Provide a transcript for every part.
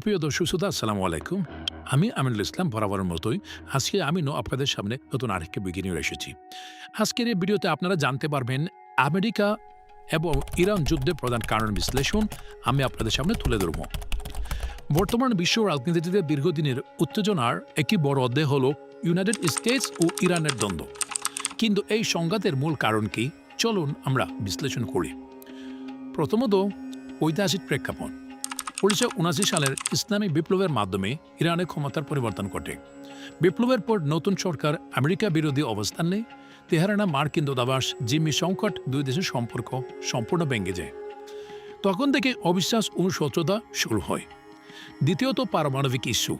সুপ্রিয় দর্শক শ্রোতা, আসসালামু আলাইকুম। আমি আমিনুল ইসলাম, বরাবরের মতোই আজকে আমিও আপনাদের সামনে নতুন আরেকটি ভিডিও নিয়ে এসেছি। আজকের এই ভিডিওতে আপনারা জানতে পারবেন আমেরিকা এবং ইরান যুদ্ধের প্রধান কারণ বিশ্লেষণ আমি আপনাদের সামনে তুলে ধরব। বর্তমান বিশ্ব রাজনীতিতে দীর্ঘদিনের উত্তেজনার একটি বড় অধ্যায় হল ইউনাইটেড স্টেটস ও ইরানের দ্বন্দ্ব। কিন্তু এই সংঘাতের মূল কারণ কি, চলুন আমরা বিশ্লেষণ করি। প্রথমত, ঐতিহাসিক প্রেক্ষাপট। 1979 সালের ইসলামী বিপ্লবের মাধ্যমে ইরানের ক্ষমতার পরিবর্তন ঘটে। বিপ্লবের পর নতুন সরকার আমেরিকা বিরোধী অবস্থান নেয়। তেহরানে মার্কিন দূতাবাস, জিম্মি সংকট, দুই দেশের সম্পর্ক সম্পূর্ণ ভেঙে যায়। তখন থেকে অবিশ্বাস ও শত্রুতা শুরু হয়। দ্বিতীয়ত, পারমাণবিক ইস্যু।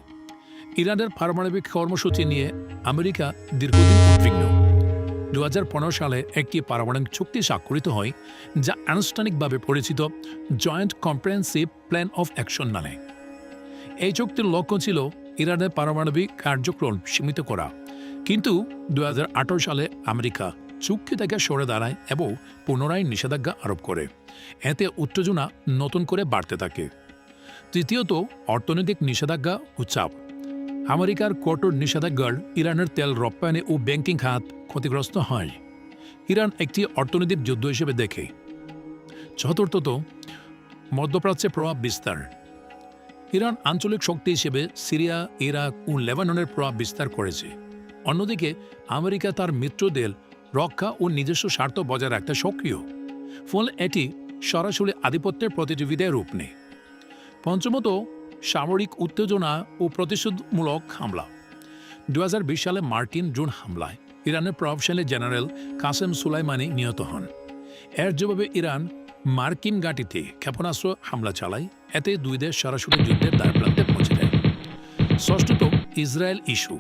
ইরানের পারমাণবিক কর্মসূচি নিয়ে আমেরিকা দীর্ঘদিন উদ্বিগ্ন। 2015 সালে একটি পারমাণবিক চুক্তি স্বাক্ষরিত হয়, যা আনুষ্ঠানিকভাবে পরিচিত joint comprehensive plan of action নামে। এই চুক্তির লক্ষ্য ছিল ইরানের পারমাণবিক কার্যক্রম সীমিত করা, কিন্তু 2018 সালে আমেরিকা চুক্তি থেকে সরে দাঁড়ায় এবং পুনরায় নিষেধাজ্ঞা আরোপ করে। এতে উত্তেজনা নতুন করে বাড়তে থাকে। তৃতীয়ত, অর্থনৈতিক নিষেধাজ্ঞা ও চাপ। আমেরিকার কঠোর নিষেধাজ্ঞার ইরানের তেল রপ্তানি ও ব্যাংকিং খাত ক্ষতিগ্রস্ত হয়। ইরান একটি অর্থনৈতিক যুদ্ধ হিসেবে দেখে। চতুর্থত, মধ্যপ্রাচ্যে প্রভাব বিস্তার। ইরান আঞ্চলিক শক্তি হিসেবে সিরিয়া, ইরাক ও লেবাননের প্রভাব বিস্তার করেছে। অন্যদিকে আমেরিকা তার মিত্রদের রক্ষা ও নিজস্ব স্বার্থ বজায় রাখতে সক্রিয়, ফলে এটি সরাসরি আধিপত্যের প্রতিযোগিতায় রূপ নেয়। পঞ্চমত, সামরিক উত্তেজনা ও প্রতিশোধমূলক হামলা। 2020 সালে মার্কিন ড্রোন হামলায় ইরানের প্রভাবশালী জেনারেল কাসেম সুলাইমানি নিহত হন। এর জবাবে ইরান মার্কিন ঘাঁটিতে ক্ষেপণাস্ত্র হামলা চালায়। এতে দুই দেশ সরাসরি যুদ্ধের দ্বারপ্রান্তে পৌঁছে যায়। ষষ্ঠত, ইসরায়েল ইস্যু।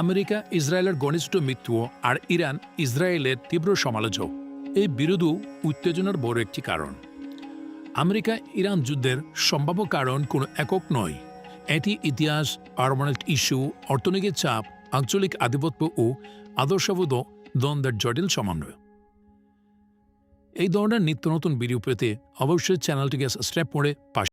আমেরিকা ইসরায়েলের ঘনিষ্ঠ মিত্র আর ইরান ইসরায়েলের তীব্র সমালোচক। এই বিরোধ উত্তেজনার বড় একটি কারণ। আমেরিকা ইরান যুদ্ধের সম্ভাব্য কারণ কোনো একক নয়। এটি ইতিহাস, পারমাণবিক ইস্যু, অর্থনৈতিক চাপ, আঞ্চলিক আধিপত্য ও আদর্শবোধ দ্বন্দ্বের জটিল সমন্বয়। এই ধরনের নিত্য নতুন ভিডিও পেতে অবশ্যই চ্যানেলটিকে সাবস্ক্রাইব করে পাশে